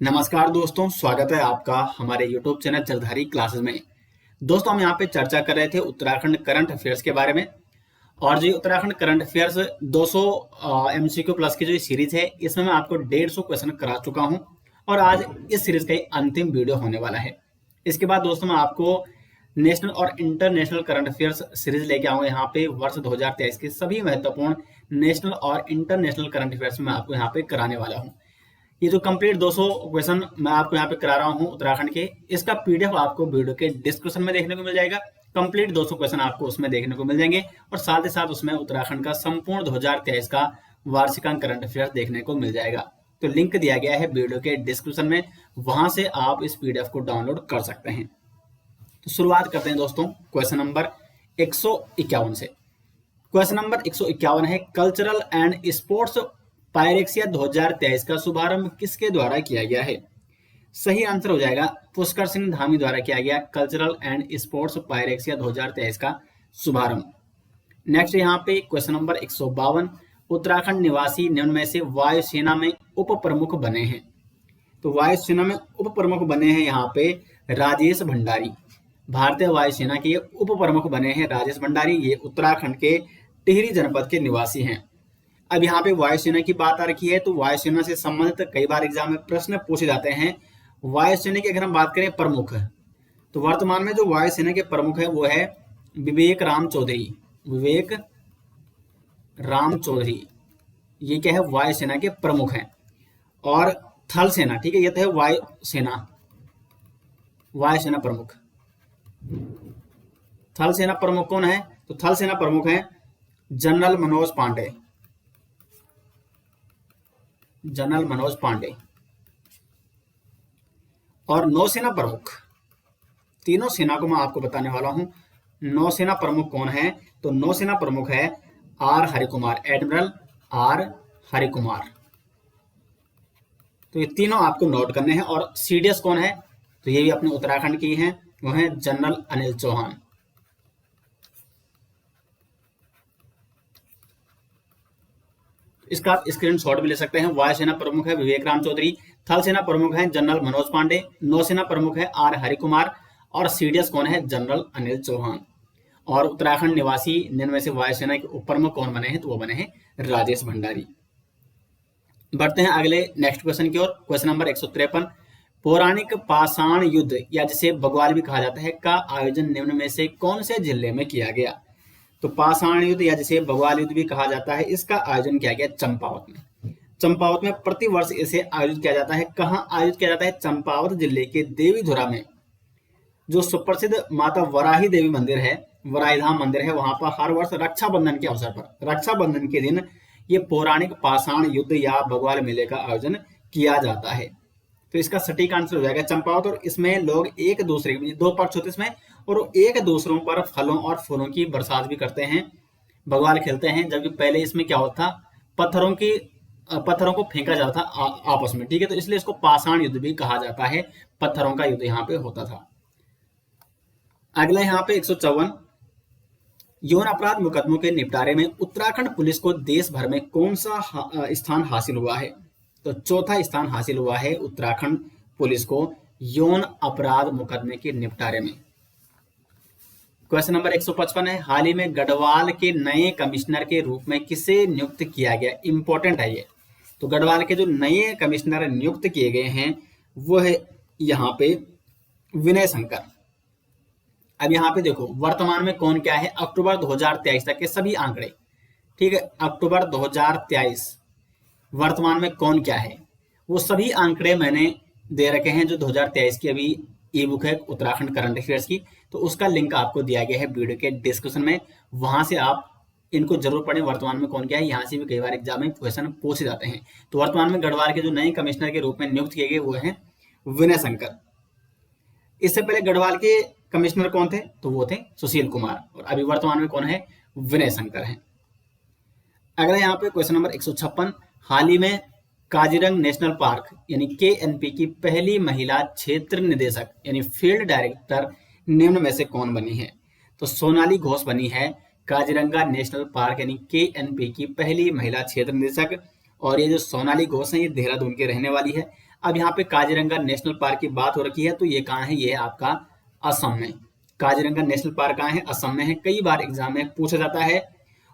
नमस्कार दोस्तों, स्वागत है आपका हमारे YouTube चैनल जलधारी क्लासेस में। दोस्तों, हम यहाँ पे चर्चा कर रहे थे उत्तराखंड करंट अफेयर्स के बारे में। और जो Uttarakhand current affairs 200 MCQ plus की जो सीरीज है, इसमें मैं आपको 150 क्वेश्चन करा चुका हूँ और आज इस सीरीज का ही अंतिम वीडियो होने वाला है। इसके बाद दोस्तों मैं आपको नेशनल और इंटरनेशनल करंट अफेयर्स सीरीज लेके आऊंगा। यहाँ पे वर्ष 2023 के सभी महत्वपूर्ण नेशनल और इंटरनेशनल करंट अफेयर्स मैं आपको यहाँ पे कराने वाला हूँ। ये जो कंप्लीट 200 क्वेश्चन मैं आपको यहाँ पे करा रहा हूँ उत्तराखंड के, इसका PDF आपको वीडियो के डिस्क्रिप्शन में देखने को मिल जाएगा। कंप्लीट 200 क्वेश्चन आपको उसमें देखने को मिल जाएंगे और साथ ही साथ उसमें उत्तराखंड का संपूर्ण 2023 का वार्षिकांक करंट अफेयर्स देखने को मिल जाएगा। तो लिंक दिया गया है वीडियो के डिस्क्रिप्शन में, वहां से आप इस PDF को डाउनलोड कर सकते हैं। तो शुरुआत करते हैं दोस्तों क्वेश्चन नंबर 151 से। क्वेश्चन नंबर 151 है, कल्चरल एंड स्पोर्ट्स पायरेक्सिया 2023 का शुभारंभ किसके द्वारा किया गया है? सही आंसर हो जाएगा पुष्कर सिंह धामी द्वारा किया गया कल्चरल एंड स्पोर्ट्स पायरेक्सिया 2023 का शुभारंभ। नेक्स्ट यहाँ पे क्वेश्चन नंबर 152, उत्तराखंड निवासी निम्न में से वायुसेना में उप प्रमुख बने हैं। तो वायुसेना में उप प्रमुख बने हैं यहाँ पे राजेश भंडारी। भारतीय वायुसेना के उप प्रमुख बने हैं राजेश भंडारी। ये उत्तराखंड के टिहरी जनपद के निवासी हैं। अब यहाँ पे वायुसेना की बात आ रखी है, तो वायुसेना से संबंधित कई बार एग्जाम में प्रश्न पूछे जाते हैं। वायुसेना की अगर हम बात करें प्रमुख, तो वर्तमान में जो वायुसेना के प्रमुख है वो है विवेक राम चौधरी। विवेक राम चौधरी ये क्या है, वायुसेना के प्रमुख हैं। और थल सेना, ठीक है, ये तो है वायुसेना प्रमुख। थल सेना प्रमुख कौन है? तो थल सेना प्रमुख है जनरल मनोज पांडे। जनरल मनोज पांडे। और नौसेना प्रमुख, तीनों सेना को मैं आपको बताने वाला हूं। नौसेना प्रमुख कौन है? तो नौसेना प्रमुख है R Harikumar, admiral R Harikumar. तो ये तीनों आपको नोट करने हैं। और CDS कौन है? तो ये भी अपने उत्तराखंड की हैं, वो है जनरल अनिल चौहान। इसका स्क्रीनशॉट भी ले सकते हैं। वायुसेना प्रमुख है विवेक राम चौधरी, थल सेना प्रमुख है जनरल मनोज पांडे, नौसेना प्रमुख है आर हरिकुमार और CDS कौन है? जनरल अनिल चौहान। और उत्तराखंड निवासी निम्न में से वायुसेना के उप प्रमुख कौन बने हैं? तो वो बने हैं राजेश भंडारी। बढ़ते हैं अगले नेक्स्ट क्वेश्चन की ओर। क्वेश्चन नंबर 153, पौराणिक पाषाण युद्ध या जिसे बग्वाल भी कहा जाता है का आयोजन निम्न में से कौन से जिले में किया गया? तो पाषाण युद्ध या जिसे बग्वाल युद्ध भी कहा जाता है, इसका आयोजन किया गया चंपावत में। चंपावत में प्रतिवर्ष इसे आयोजित किया जाता है। कहाँ आयोजित किया जाता है? चंपावत जिले के देवीधुरा में जो सुप्रसिद्ध माता वराही देवी मंदिर है, वराही धाम मंदिर है, वहां पर हर वर्ष रक्षाबंधन के अवसर पर, रक्षाबंधन के दिन ये पौराणिक पाषाण युद्ध या बग्वाल मेले का आयोजन किया जाता है। तो इसका सटीक आंसर हो जाएगा चंपावत। और इसमें लोग एक दूसरे, दो पक्ष होते इसमें, और एक दूसरों पर फलों और फूलों की बरसात भी करते हैं, बग्वाल खेलते हैं। जबकि पहले इसमें क्या होता था, पत्थरों को फेंका जाता था आपस में, ठीक है। तो इसलिए इसको पाषाण युद्ध भी कहा जाता है। पत्थरों का युद्ध यहाँ पे होता था। अगला यहाँ पे 154, यौन अपराध मुकदमों के निपटारे में उत्तराखंड पुलिस को देश भर में कौन सा स्थान हासिल हुआ है? तो चौथा स्थान हासिल हुआ है उत्तराखंड पुलिस को यौन अपराध मुकदमे के निपटारे में। क्वेश्चन नंबर 155 है, हाल ही में गढ़वाल के नए कमिश्नर के रूप में किसे नियुक्त किया गया? इंपॉर्टेंट है ये। तो गढ़वाल के जो नए कमिश्नर नियुक्त किए गए हैं वो है यहाँ पे विनय शंकर। अब यहाँ पे देखो वर्तमान में कौन क्या है, अक्टूबर 2023 तक के सभी आंकड़े, ठीक है। अक्टूबर 2023 वर्तमान में कौन क्या है, वो सभी आंकड़े मैंने दे रखे हैं। जो 2023 की अभी ई बुक है उत्तराखंड करंट अफेयर्स की, तो उसका लिंक आपको दिया गया है वीडियो के डिस्क्रिप्शन में, वहां से आप इनको जरूर पढ़ें। वर्तमान में कौन क्या है, यहाँ से भी कई बार एग्जाम में क्वेश्चन पूछे जाते हैं। तो वर्तमान में गढ़वाल के जो नए कमिश्नर के रूप में नियुक्त किए गए वो हैं विनय शंकर। इससे पहले गढ़वाल के कमिश्नर कौन थे? तो वो थे सुशील कुमार। और अभी वर्तमान में कौन है? विनय शंकर है। अगला यहाँ पे क्वेश्चन नंबर 156, हाल ही में काजीरंग नेशनल पार्क यानी KNP की पहली महिला क्षेत्र निदेशक यानी फील्ड डायरेक्टर निम्न में से कौन बनी है? तो सोनाली घोष बनी है काजीरंगा नेशनल पार्क यानी KNP की पहली महिला क्षेत्र निदेशक। और ये जो सोनाली घोष है ये देहरादून के रहने वाली है। अब यहाँ पे काजीरंगा नेशनल पार्क की बात हो रखी है, तो ये कहाँ है, ये है आपका असम में। काजीरंगा नेशनल पार्क कहाँ है, असम में है। कई बार एग्जाम में पूछा जाता है।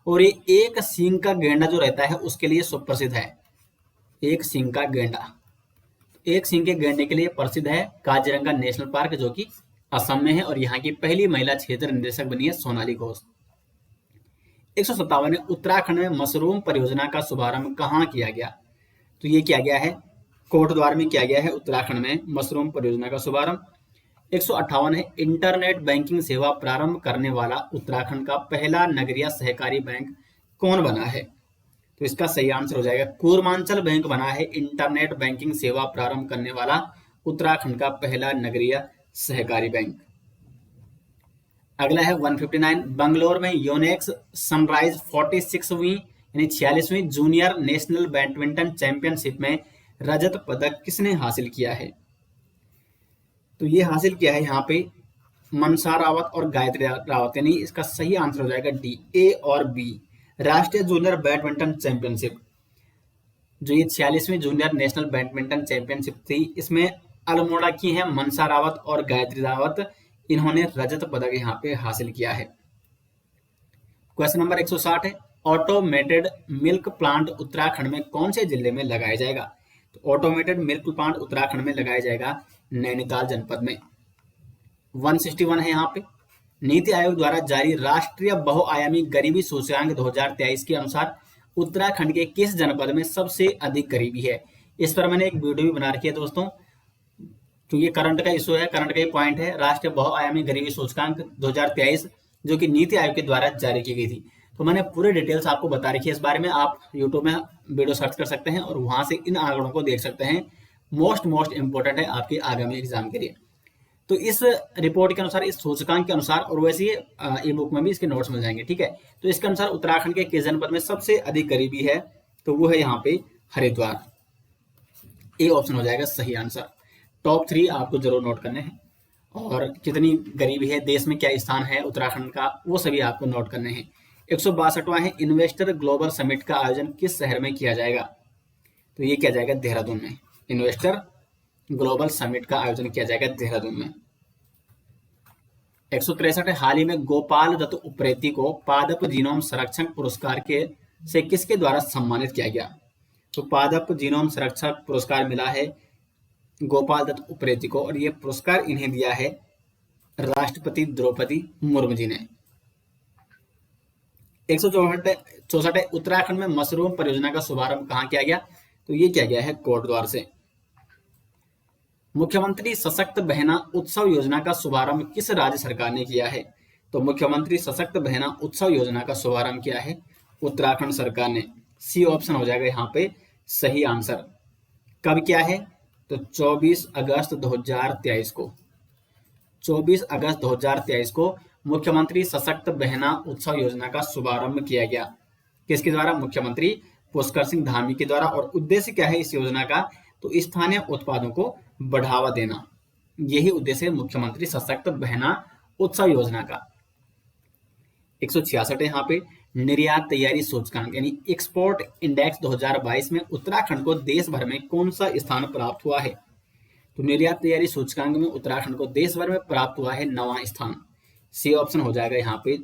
और ये एक सींग का गेंडा जो रहता है उसके लिए सुप्रसिद्ध है। एक सींग का गेंडा, एक सींग के गेंडे के लिए प्रसिद्ध है काजीरंगा नेशनल पार्क, जो कि असम में है। और यहाँ की पहली महिला क्षेत्र निदेशक बनी है सोनाली घोष। 157 उत्तराखंड में मशरूम परियोजना का शुभारंभ कहाँ किया गया, तो ये किया गया है कोटद्वार में किया गया है उत्तराखंड में मशरूम परियोजना का शुभारंभ। 158 है इंटरनेट बैंकिंग सेवा प्रारंभ करने वाला उत्तराखंड का पहला नगरीय सहकारी बैंक कौन बना है, तो इसका सही आंसर हो जाएगा कूर्मांचल बैंक बना है इंटरनेट बैंकिंग सेवा प्रारंभ करने वाला उत्तराखंड का पहला नगरीय सहकारी बैंक। अगला है 159 बंगलोर में यूनेक्स सनराइज 46वीं यानी 46वीं जूनियर नेशनल बैडमिंटन चैंपियनशिप में रजत पदक किसने हासिल किया है, तो ये हासिल किया है यहाँ पे मनसा रावत और गायत्री रावत, यानी इसका सही आंसर हो जाएगा डी, ए और बी। राष्ट्रीय जूनियर बैडमिंटन चैंपियनशिप, जो ये 46वीं जूनियर नेशनल बैडमिंटन चैंपियनशिप थी, इसमें अल्मोड़ा की हैं मनसा रावत और गायत्री रावत, इन्होंने रजत पदक यहाँ पे हासिल किया है। क्वेश्चन नंबर 160 है ऑटोमेटेड मिल्क प्लांट उत्तराखंड में कौन से जिले में लगाया जाएगा, तो ऑटोमेटेड मिल्क प्लांट उत्तराखंड में लगाया जाएगा नैनीताल जनपद में। 161 है यहाँ पे नीति आयोग द्वारा जारी राष्ट्रीय बहुआयामी गरीबी सूचकांक 2023 के अनुसार उत्तराखंड के किस जनपद में सबसे अधिक गरीबी है। इस पर मैंने एक वीडियो भी बना रखी है दोस्तों, क्योंकि करंट का इशू है, करंट का ही पॉइंट है। राष्ट्रीय बहुआयामी गरीबी सूचकांक 2023 जो कि नीति आयोग के द्वारा जारी की गई थी, तो मैंने पूरे डिटेल्स आपको बता रखी है इस बारे में। आप यूट्यूब में वीडियो सर्च कर सकते हैं और वहां से इन आंकड़ों को देख सकते हैं। मोस्ट इंपोर्टेंट है आपके आगामी एग्जाम के लिए। तो इस रिपोर्ट के अनुसार, इस सूचकांक के अनुसार, और वैसे ई बुक में भी इसके नोट्स मिल जाएंगे, ठीक है। तो इसके अनुसार उत्तराखंड के किस जनपद में सबसे अधिक गरीबी है, तो वो है यहाँ पे हरिद्वार। ए ऑप्शन हो जाएगा सही आंसर। टॉप 3 आपको जरूर नोट करने हैं, और कितनी गरीबी है, देश में क्या स्थान है उत्तराखंड का, वो सभी आपको नोट करने हैं। 162वां है इन्वेस्टर ग्लोबल समिट का आयोजन किस शहर में किया जाएगा, तो ये किया जाएगा देहरादून में। इन्वेस्टर ग्लोबल समिट का आयोजन किया जाएगा देहरादून में। 163 हाल ही में गोपाल दत्त उप्रेती को पादप जीनोम संरक्षण पुरस्कार से किसके द्वारा सम्मानित किया गया, तो पादप जीनोम संरक्षण पुरस्कार मिला है गोपाल दत्त उप्रेती को, और यह पुरस्कार इन्हें दिया है राष्ट्रपति द्रौपदी मुर्मू जी ने। 164 उत्तराखंड में मशरूम परियोजना का शुभारंभ कहाँ किया गया, तो ये किया गया है कोटद्वार से। मुख्यमंत्री सशक्त बहना उत्सव योजना का शुभारंभ किस राज्य सरकार ने किया है, तो मुख्यमंत्री सशक्त बहना उत्सव योजना का शुभारंभ किया है उत्तराखंड सरकार ने। सी ऑप्शन हो जाएगा यहाँ पे सही आंसर। कब किया है, तो 24 अगस्त 2023 को। 24 अगस्त 2023 को मुख्यमंत्री सशक्त बहना उत्सव योजना का शुभारंभ किया गया। किसके द्वारा, मुख्यमंत्री पुष्कर सिंह धामी के द्वारा। और उद्देश्य क्या है इस योजना का, तो स्थानीय उत्पादों को बढ़ावा देना, यही उद्देश्य है मुख्यमंत्री सशक्त बहना उत्सव योजना का। 166 यहाँ पे निर्यात तैयारी सूचकांक यानी एक्सपोर्ट इंडेक्स 2022 में उत्तराखंड को देश भर में कौन सा स्थान प्राप्त हुआ है, तो निर्यात तैयारी सूचकांक में उत्तराखंड को देश भर में प्राप्त हुआ है 9वां स्थान। सी ऑप्शन हो जाएगा यहाँ पे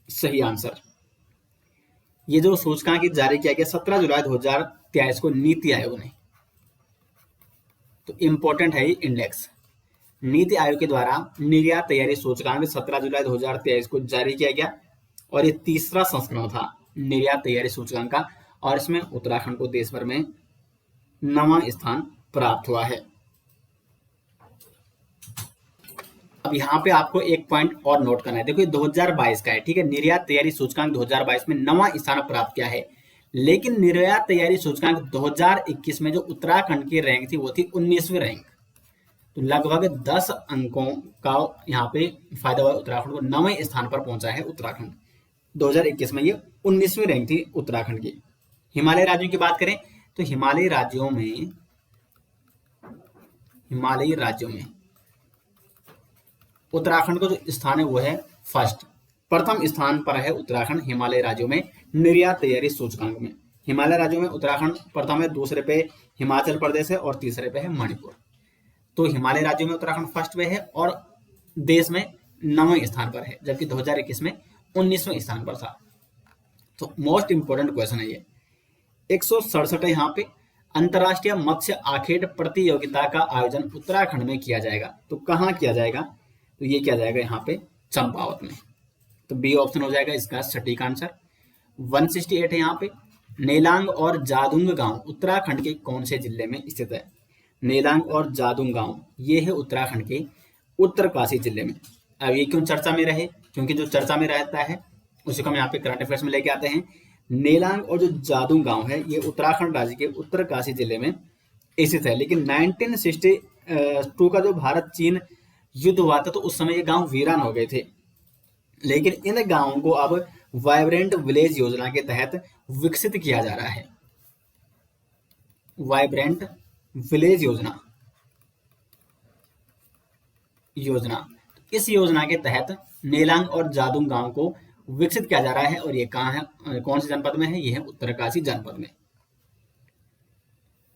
सही आंसर। ये जो सूचकांक जारी किया गया 17 जुलाई 2023 को नीति आयोग ने, तो इंपॉर्टेंट है ये इंडेक्स। नीति आयोग के द्वारा निर्यात तैयारी सूचकांक 17 जुलाई 2023 को जारी किया गया, और ये 3रा संस्करण था निर्यात तैयारी सूचकांक का, और इसमें उत्तराखंड को देश भर में 9वां स्थान प्राप्त हुआ है। अब यहाँ पे आपको एक पॉइंट और नोट करना है, देखो 2022 का है, ठीक है। निर्यात तैयारी सूचकांक 2022 में 9वां स्थान प्राप्त किया है, लेकिन निर्यात तैयारी सूचकांक 2021 में जो उत्तराखंड की रैंक थी वो थी 19वीं रैंक। तो लगभग 10 अंकों का यहाँ पे फायदा हुआ उत्तराखंड को, 9वें स्थान पर पहुंचा है उत्तराखंड। 2021 में ये 19वीं रैंक थी उत्तराखंड की। हिमालय राज्यों की बात करें तो हिमालयी राज्यों में उत्तराखंड का जो स्थान है वो है फर्स्ट, प्रथम स्थान पर है उत्तराखंड हिमालय राज्यों में निर्यात तैयारी सूचकांक में। हिमालय राज्यों में उत्तराखंड प्रथम है, दूसरे पे हिमाचल प्रदेश है और तीसरे पे है मणिपुर। तो हिमालय राज्यों में उत्तराखंड फर्स्ट पे है और देश में 9वें स्थान पर है, जबकि 2021 में 19वें स्थान पर था। तो मोस्ट इंपोर्टेंट क्वेश्चन है ये। 167 है यहाँ पे। अंतर्राष्ट्रीय मत्स्य आखेट प्रतियोगिता का आयोजन उत्तराखंड में किया जाएगा। तो कहाँ किया जाएगा? तो ये किया जाएगा यहाँ पे चंपावत में। तो बी ऑप्शन हो जाएगा इसका सटीक आंसर। 168 है यहाँ पे। नेलांग और जादुंग गांव उत्तराखंड के कौन से जिले में स्थित है? नेलांग और जादुंग गांव ये है उत्तराखंड के उत्तरकाशी जिले में। अब ये क्यों चर्चा में रहे? क्योंकि जो चर्चा में रहता है उसी को हम यहाँ पे करंट अफेयर्स में लेके आते हैं। नेलांग और जो जादुंग गांव है ये उत्तराखंड राज्य के उत्तरकाशी जिले में स्थित है। लेकिन 1962 का जो भारत चीन युद्ध हुआ था तो उस समय ये गांव वीरान हो गए थे। लेकिन इन गांवों को अब वाइब्रेंट विलेज योजना के तहत विकसित किया जा रहा है। वाइब्रेंट विलेज योजना इस योजना के तहत नेलांग और जादुंग गांव को विकसित किया जा रहा है। और ये कहाँ है, कौन से जनपद में है? ये है उत्तरकाशी जनपद में।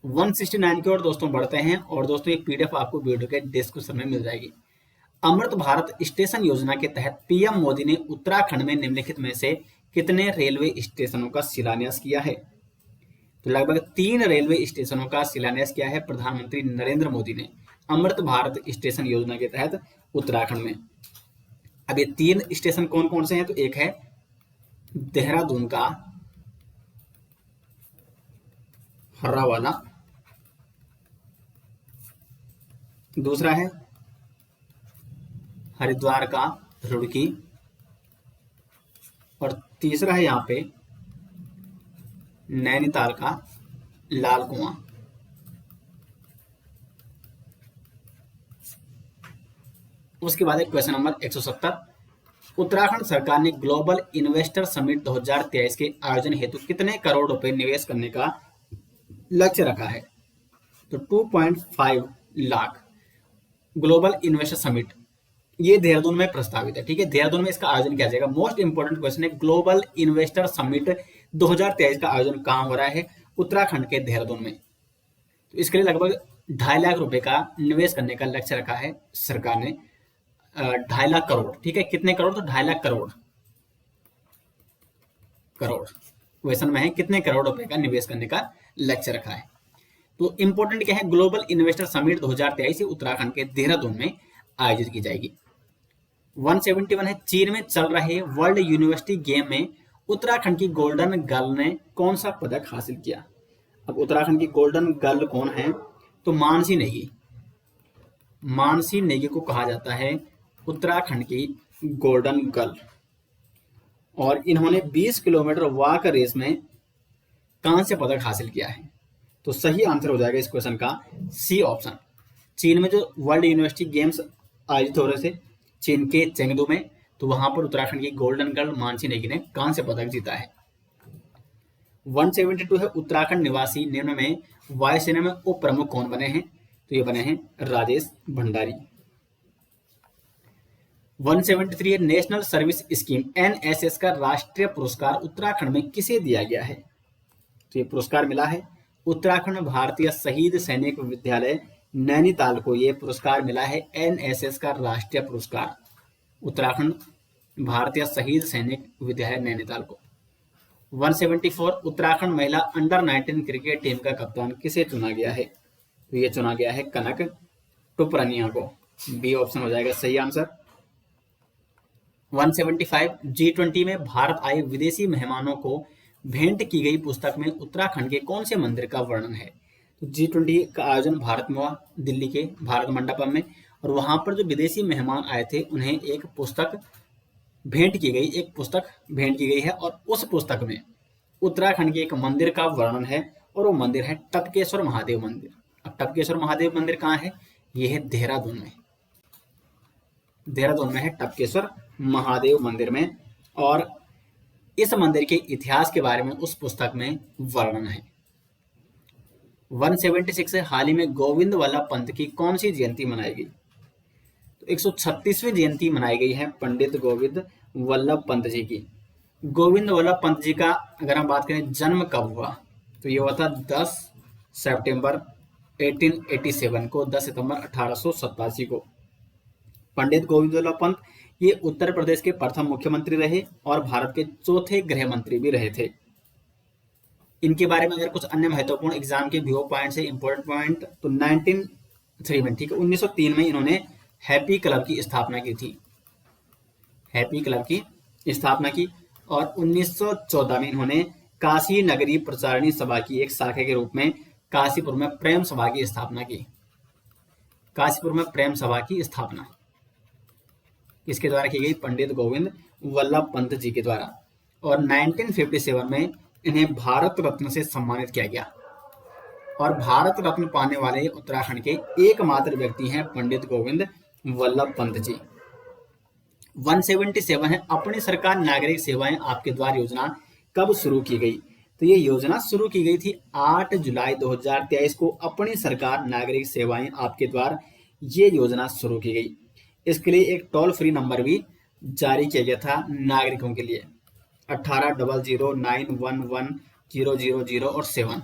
169 की ओर दोस्तों बढ़ते हैं। और दोस्तों एक पीडीएफ आपको वीडियो के डिस्क्रिप्शन में मिल जाएगी। अमृत भारत स्टेशन योजना के तहत पीएम मोदी ने उत्तराखंड में निम्नलिखित में से कितने रेलवे स्टेशनों का शिलान्यास किया है? तो लगभग 3 रेलवे स्टेशनों का शिलान्यास किया है प्रधानमंत्री नरेंद्र मोदी ने अमृत भारत स्टेशन योजना के तहत उत्तराखंड में। अब ये 3 स्टेशन कौन कौन से हैं? तो एक है देहरादून का हर्रावाला, दूसरा है हरिद्वार का रुड़की, और तीसरा है यहाँ पे नैनीताल का लाल कुआं। उसके बाद क्वेश्चन नंबर 170। उत्तराखंड सरकार ने ग्लोबल इन्वेस्टर समिट 2023 के आयोजन हेतु कितने करोड़ रुपए निवेश करने का लक्ष्य रखा है? तो 2.5 लाख। ग्लोबल इन्वेस्टर समिट ये देहरादून में प्रस्तावित है। ठीक है, देहरादून में इसका आयोजन किया जाएगा। मोस्ट इंपोर्टेंट क्वेश्चन है, ग्लोबल इन्वेस्टर समिट 2023 का आयोजन कहाँ हो रहा है? उत्तराखंड के देहरादून में। तो इसके लिए लगभग 2.5 लाख रुपए का निवेश करने का लक्ष्य रखा है सरकार ने। 2.5 लाख करोड़। ठीक है, कितने करोड़? तो 2.5 लाख करोड़ क्वेश्चन में है कितने करोड़ रुपए का निवेश करने का लक्ष्य रखा है। तो इंपॉर्टेंट क्या है? ग्लोबल इन्वेस्टर समिट 2023 उत्तराखंड के देहरादून में आयोजित की जाएगी। 171 है। चीन में चल रहे वर्ल्ड यूनिवर्सिटी गेम में उत्तराखंड की गोल्डन गर्ल ने कौन सा पदक हासिल किया? अब उत्तराखंड की गोल्डन गर्ल कौन है? तो मानसी नेगी। मानसी नेगी को कहा जाता है उत्तराखंड की गोल्डन गर्ल। और इन्होंने 20 किलोमीटर वॉक रेस में कांस्य पदक हासिल किया है। तो सही आंसर हो जाएगा इस क्वेश्चन का सी ऑप्शन। चीन में जो वर्ल्ड यूनिवर्सिटी गेम्स आयोजित हो रहे थे चीन के चेंगडू में, तो वहां पर उत्तराखंड की गोल्डन गर्ल मानसी नेगी ने कांस्य पदक जीता है। 172 है। उत्तराखंड निवासी निम्न में वायुसेना में उप प्रमुख कौन बने हैं? तो ये बने हैं राजेश भंडारी। 173 है। नेशनल सर्विस स्कीम एनएसएस का राष्ट्रीय पुरस्कार उत्तराखंड में किसे दिया गया है? तो ये पुरस्कार मिला है उत्तराखंड भारतीय शहीद सैनिक विद्यालय नैनीताल को। ये पुरस्कार मिला है एनएसएस का राष्ट्रीय पुरस्कार उत्तराखंड भारतीय शहीद सैनिक विद्यालय नैनीताल को। 174 उत्तराखंड महिला अंडर 19 क्रिकेट टीम का कप्तान किसे चुना गया है? तो ये चुना गया है कनक टुपरानिया को। बी ऑप्शन हो जाएगा सही आंसर। 175 G20 में भारत आए विदेशी मेहमानों को भेंट की गई पुस्तक में उत्तराखंड के कौन से मंदिर का वर्णन है? तो G20 का आयोजन भारत में हुआ, दिल्ली के भारत मंडपम में, और वहां पर जो विदेशी मेहमान आए थे उन्हें एक पुस्तक भेंट की गई है और उस पुस्तक में उत्तराखंड के एक मंदिर का वर्णन है और वो मंदिर है टपकेश्वर महादेव मंदिर। अब टपकेश्वर महादेव मंदिर कहाँ है? ये है देहरादून में है टपकेश्वर महादेव मंदिर में, और इस मंदिर के इतिहास के बारे में उस पुस्तक में वर्णन है। 176 हाल ही में गोविंद वल्लभ पंत की कौन सी जयंती मनाई गई? तो 136वीं जयंती मनाई गई है पंडित गोविंद वल्लभ पंत जी की। गोविंद वल्लभ पंत जी का अगर हम बात करें जन्म कब हुआ, तो ये हुआ था 10 सितंबर 1887 को, 10 सितंबर 1887 को। पंडित गोविंद वल्लभ पंत ये उत्तर प्रदेश के प्रथम मुख्यमंत्री रहे और भारत के चौथे गृह मंत्री भी रहे थे। इनके बारे में अगर कुछ अन्य महत्वपूर्ण एग्जाम के व्यू पॉइंट है, इंपॉर्टेंट पॉइंट, तो 1903 में, ठीक है, 1903 में इन्होंने हैप्पी क्लब की स्थापना की थी, हैप्पी क्लब की स्थापना की। और 1914 में इन्होंने काशी नगरी प्रचारणी सभा की एक शाखा के रूप में काशीपुर में प्रेम सभा की स्थापना की, काशीपुर में प्रेम सभा की स्थापना किसके द्वारा की गई? पंडित गोविंद वल्लभ पंत जी के द्वारा। और 1957 में इन्हें भारत रत्न से सम्मानित किया गया और भारत रत्न पाने वाले उत्तराखंड के एकमात्र व्यक्ति हैं पंडित गोविंद वल्लभ पंत जी। 177 है, अपनी सरकार नागरिक सेवाएं आपके द्वार योजना कब शुरू की गई? तो ये योजना शुरू की गई थी 8 जुलाई 2023 को। अपनी सरकार नागरिक सेवाएं आपके द्वार, ये योजना शुरू की गई। इसके लिए एक टोल फ्री नंबर भी जारी किया गया था नागरिकों के लिए, 1800911100 और 7।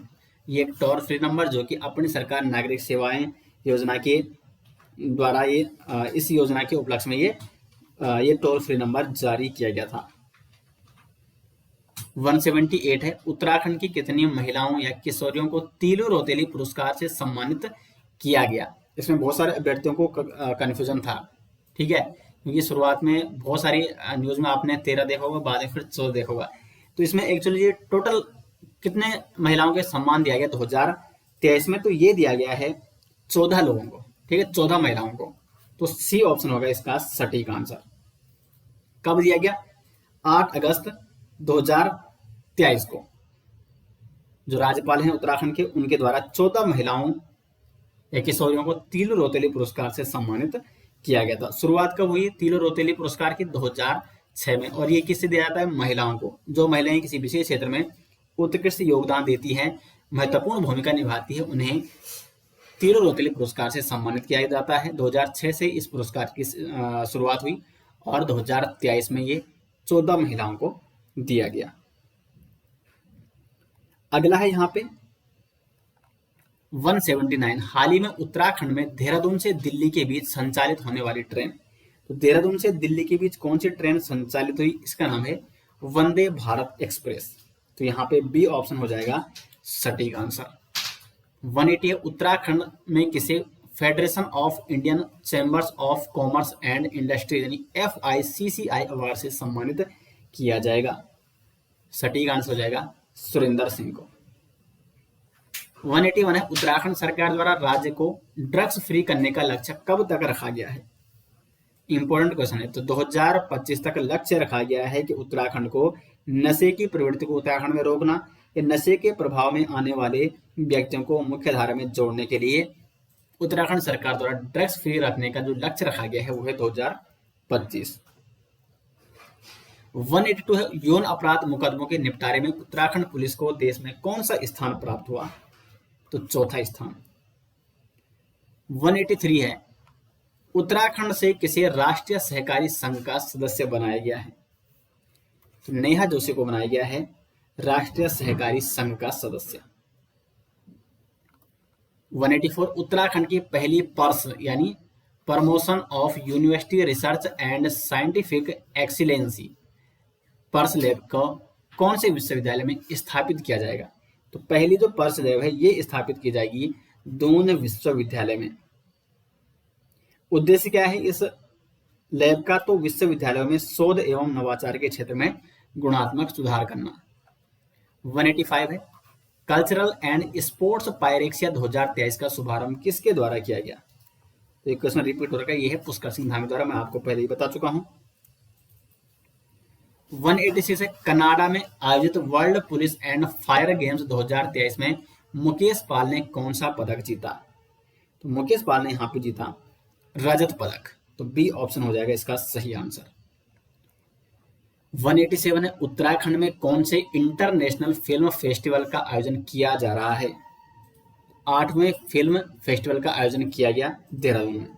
ये एक टोल फ्री नंबर जो कि अपनी सरकार नागरिक सेवाएं योजना के द्वारा ये इस योजना के उपलक्ष्य में ये टोल फ्री नंबर जारी किया गया था। 178 है, उत्तराखंड की कितनी महिलाओं या किशोरियों को तीलू रोतेली पुरस्कार से सम्मानित किया गया? इसमें बहुत सारे अभ्यर्थियों को कंफ्यूजन था, ठीक है, क्योंकि शुरुआत में बहुत सारी न्यूज में आपने 13 देखा होगा, बाद में फिर 14 देखा होगा। तो इसमें एक्चुअली ये टोटल कितने महिलाओं के सम्मान दिया गया 2023 में? तो ये दिया गया है 14 लोगों को, ठीक है, 14 महिलाओं को। तो सी ऑप्शन होगा इसका सटीक आंसर। कब दिया गया? 8 अगस्त 2023 को जो राज्यपाल हैं उत्तराखंड के, उनके द्वारा 14 महिलाओं या किशोरियों को तीलू रोतेली पुरस्कार से सम्मानित किया गया था। शुरुआत कब हुई तीलू रोतेली पुरस्कार की? 2006 में। और ये किससे दिया जाता है? महिलाओं को। जो महिलाएं किसी विशेष क्षेत्र में उत्कृष्ट योगदान देती हैं, महत्वपूर्ण भूमिका निभाती है, उन्हें तीलू रोतेली पुरस्कार से सम्मानित किया जाता है। 2006 से इस पुरस्कार की शुरुआत हुई और 2023 में ये 14 महिलाओं को दिया गया। अगला है यहाँ पे 179, हाल ही में उत्तराखंड में देहरादून से दिल्ली के बीच संचालित होने वाली ट्रेन। तो देहरादून से दिल्ली के बीच कौन सी ट्रेन संचालित हुई? इसका नाम है वंदे भारत एक्सप्रेस। तो यहाँ पे बी ऑप्शन हो जाएगा सटीक आंसर। 180, उत्तराखंड में किसे federation of Indian chambers of commerce and industry यानी FICCI अवार्ड से सम्मानित किया जाएगा? सटीक आंसर हो जाएगा सुरेंद्र सिंह को। 181 है, उत्तराखंड सरकार द्वारा राज्य को ड्रग्स फ्री करने का लक्ष्य कब तक रखा गया है? इंपॉर्टेंट क्वेश्चन है। तो 2025 तक लक्ष्य रखा गया है कि उत्तराखंड को नशे की प्रवृत्ति को उत्तराखंड में रोकना या नशे के प्रभाव में आने वाले व्यक्तियों को मुख्य धारा में जोड़ने के लिए उत्तराखंड सरकार द्वारा ड्रग्स फ्री रखने का जो लक्ष्य रखा गया है वो है 2025। 182 है, यौन अपराध मुकदमों के निपटारे में उत्तराखंड पुलिस को देश में कौन सा स्थान प्राप्त हुआ? तो चौथा स्थान। 183 है, उत्तराखंड से किसे राष्ट्रीय सहकारी संघ का सदस्य बनाया गया है? तो नेहा जोशी को बनाया गया है राष्ट्रीय सहकारी संघ का सदस्य। 184, उत्तराखंड की पहली पर्स यानी promotion of university research and scientific excellency purse lab को कौन से विश्वविद्यालय में स्थापित किया जाएगा? तो पहली जो पर्स लैब है ये स्थापित की जाएगी दून विश्वविद्यालय में। उद्देश्य क्या है इस लैब का? तो विश्वविद्यालयों में शोध एवं नवाचार के क्षेत्र में गुणात्मक सुधार करना। 185 है, कल्चरल एंड स्पोर्ट्स पायरेक्सिया 2023 का शुभारंभ किसके द्वारा किया गया? तो एक क्वेश्चन रिपीट हो रहा है, ये है पुष्कर सिंह धामी द्वारा, मैं आपको पहले ही बता चुका हूं। 186 है, कनाडा में आयोजित world police and fire games 2023 में मुकेश पाल ने कौन सा पदक जीता? तो मुकेश पाल ने यहाँ पे जीता रजत पदक। तो बी ऑप्शन हो जाएगा इसका सही आंसर। 187 है, उत्तराखंड में कौन से इंटरनेशनल फिल्म फेस्टिवल का आयोजन किया जा रहा है? 8वें फिल्म फेस्टिवल का आयोजन किया गया देहरादून में।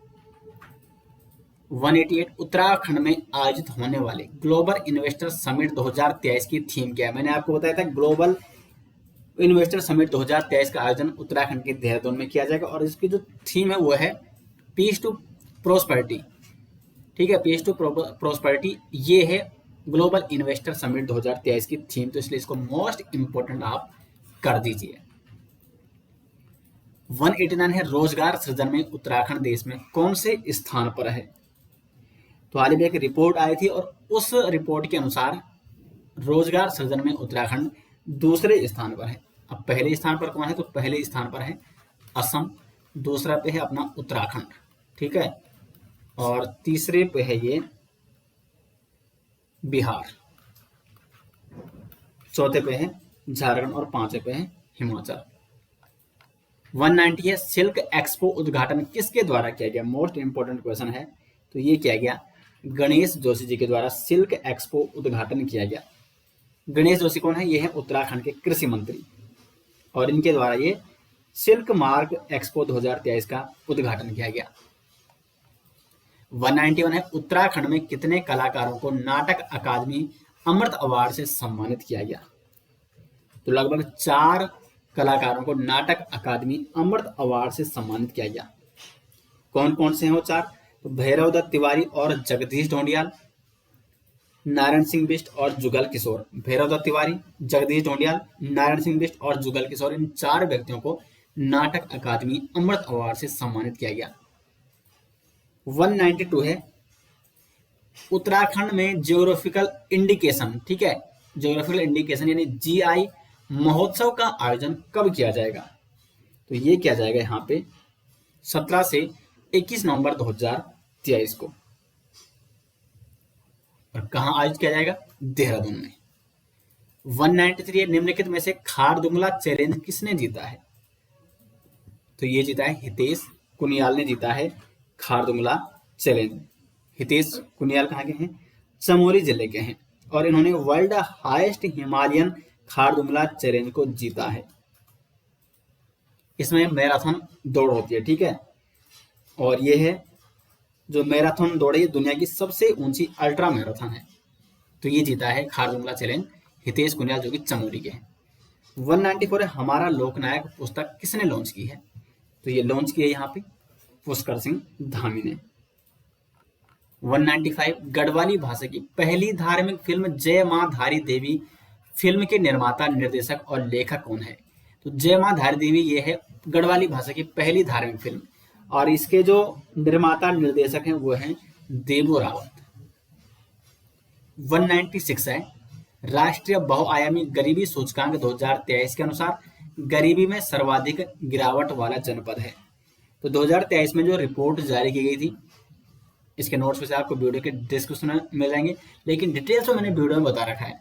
188, उत्तराखंड में आयोजित होने वाले ग्लोबल इन्वेस्टर समिट 2023 की थीम क्या है? मैंने आपको बताया था ग्लोबल इन्वेस्टर समिट 2023 का आयोजन उत्तराखंड के देहरादून में किया जाएगा और इसकी जो थीम है वो है पीस टू प्रोस्पेरिटी। ठीक है, पीस टू प्रोस्पेरिटी ये है ग्लोबल इन्वेस्टर समिट 2023 की थीम, तो इसलिए इसको मोस्ट इंपोर्टेंट आप कर दीजिए। 189 है रोजगार सृजन में उत्तराखंड देश में कौन से स्थान पर है। तो हाल ही में एक रिपोर्ट आई थी और उस रिपोर्ट के अनुसार रोजगार सृजन में उत्तराखंड दूसरे स्थान पर है। अब पहले स्थान पर कौन है, तो पहले स्थान पर है असम, दूसरा पे है अपना उत्तराखंड, ठीक है, और तीसरे पे है ये बिहार, चौथे पे है झारखंड और पांचवे पे है हिमाचल। 190 है सिल्क एक्सपो उद्घाटन किसके द्वारा किया गया। मोस्ट इंपोर्टेंट क्वेश्चन है, तो ये किया गया गणेश जोशी जी के द्वारा सिल्क एक्सपो उद्घाटन किया गया। गणेश जोशी कौन है, ये है उत्तराखंड के कृषि मंत्री और इनके द्वारा ये सिल्क मार्ग एक्सपो 2023 का उद्घाटन किया गया। 191 है उत्तराखंड में कितने कलाकारों को नाटक अकादमी अमृत अवार्ड से सम्मानित किया गया। तो लगभग 4 कलाकारों को नाटक अकादमी अमृत अवार्ड से सम्मानित किया गया। कौन कौन से हैं वो 4, तो भैरव दत्त तिवारी और जगदीश ढोंडियाल, नारायण सिंह बिष्ट और जुगल किशोर। भैरव दत्त तिवारी, जगदीश ढोंडियाल, नारायण सिंह बिष्ट और जुगल किशोर, इन 4 व्यक्तियों को नाटक अकादमी अमृत अवार्ड से सम्मानित किया गया। 192 है उत्तराखंड में जियोग्राफिकल इंडिकेशन, ठीक है, जियोग्राफिकल इंडिकेशन यानी जीआई महोत्सव का आयोजन कब किया जाएगा। तो ये किया जाएगा यहाँ पे 17 से 21 नवंबर 2023 को। और कहाँ आयोजित किया जाएगा, देहरादून में। 193 निम्नलिखित में से खारदुंगला चैलेंज किसने जीता है। तो ये जीता है हितेश कुनियाल ने जीता है खारदुंगला चैलेंज। हितेश कुनियाल कहाँ के हैं, चमोली जिले के हैं और इन्होंने world highest Himalayan Khardungla challenge को जीता है। इसमें मैराथन दौड़ होती है, ठीक है, और ये है जो मैराथन दौड़ है दुनिया की सबसे ऊंची अल्ट्रा मैराथन है। तो ये जीता है खारदुंगला चैलेंज हितेश कुनियाल जो कि चमोली के हैं। 194 है हमारा लोकनायक पुस्तक किसने लॉन्च की है। तो ये लॉन्च की है यहाँ पे पुष्कर सिंह धामी ने। 195 गढ़वाली भाषा की पहली धार्मिक फिल्म जय मां धारी देवी फिल्म के निर्माता, निर्देशक और लेखक कौन है। तो जय मां धारी देवी ये है गढ़वाली भाषा की पहली धार्मिक फिल्म और इसके जो निर्माता निर्देशक हैं वो हैं देबू रावत। 196 है राष्ट्रीय बहुआयामी गरीबी सूचकांक 2023 के अनुसार गरीबी में सर्वाधिक गिरावट वाला जनपद है। तो 2023 में जो रिपोर्ट जारी की गई थी, इसके नोट्स वैसे आपको वीडियो के डिस्क्रिप्शन में मिल जाएंगे, लेकिन डिटेल्स में मैंने वीडियो में बता रखा है।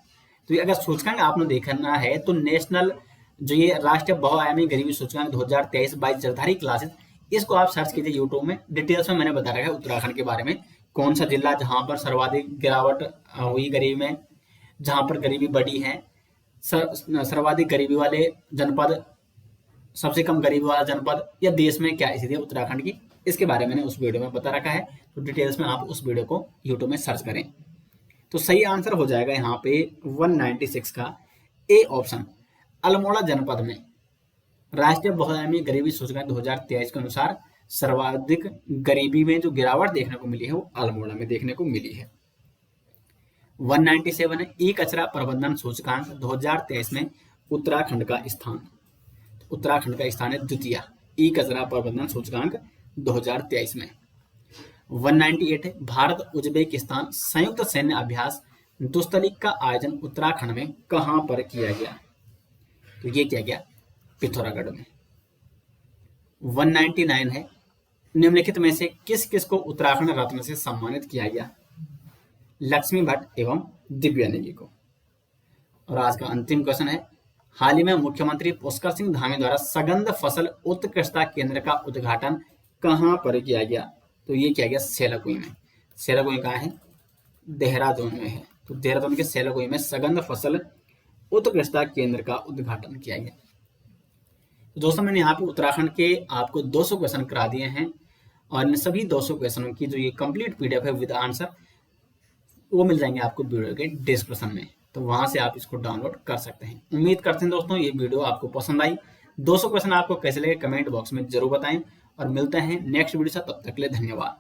तो अगर सूचकांक आपने देखना है तो नेशनल जो ये राष्ट्रीय बहुआयामी गरीबी सूचकांक 2023 बाई जरधारी क्लासेस, इसको आप सर्च कीजिए यूट्यूब में। डिटेल्स में मैंने बता रखा है उत्तराखंड के बारे में, कौन सा जिला जहां पर सर्वाधिक गिरावट हुई गरीबी में, जहां पर गरीबी बढ़ी है, सर्वाधिक गरीबी वाले जनपद, सबसे कम गरीबी वाला जनपद, या देश में क्या स्थिति है उत्तराखंड की, इसके बारे में मैंने उस वीडियो में बता रखा है। तो डिटेल्स में आप उस वीडियो को यूट्यूब में सर्च करें। तो सही आंसर हो जाएगा यहाँ पे 196 का ए ऑप्शन। अल्मोड़ा जनपद में राष्ट्रीय बहुआयामी गरीबी सूचकांक 2023 के अनुसार सर्वाधिक गरीबी में जो गिरावट देखने को मिली है वो अल्मोड़ा में देखने को मिली है। 197 है ई कचरा प्रबंधन सूचकांक 2023 में उत्तराखंड का स्थान। उत्तराखंड का स्थान है द्वितीय ई कचरा प्रबंधन सूचकांक 2023 में। 198 है भारत उज्बेकिस्तान संयुक्त सैन्य अभ्यास दुस्तलिक का आयोजन उत्तराखंड में कहां पर किया गया। तो ये किया गया पिथौरागढ़ में। 199 है निम्नलिखित में से किस किस को उत्तराखंड रत्न से सम्मानित किया गया। लक्ष्मी भट्ट एवं दिव्या नेगी को। और आज का अंतिम क्वेश्चन है हाल ही में मुख्यमंत्री पुष्कर सिंह धामी द्वारा सगंध फसल उत्कृष्टता केंद्र का उद्घाटन कहां पर किया गया। तो ये किया गया सेलाकुई में। सेलाकुई कहाँ है, देहरादून में है। तो देहरादून के सेलाकुई में सगंध फसल उत्कृष्टता केंद्र का उद्घाटन किया गया। तो दोस्तों मैंने यहाँ पे उत्तराखंड के आपको 200 क्वेश्चन करा दिए हैं और इन सभी 200 क्वेश्चनों की जो ये कंप्लीट पीडीएफ है विद आंसर वो मिल जाएंगे आपको वीडियो के डिस्क्रिप्शन में। तो वहां से आप इसको डाउनलोड कर सकते हैं। उम्मीद करते हैं दोस्तों ये वीडियो आपको पसंद आई। 200 क्वेश्चन आपको कैसे लगे कमेंट बॉक्स में जरूर बताएं और मिलते हैं नेक्स्ट वीडियो से। तब तक के लिए धन्यवाद।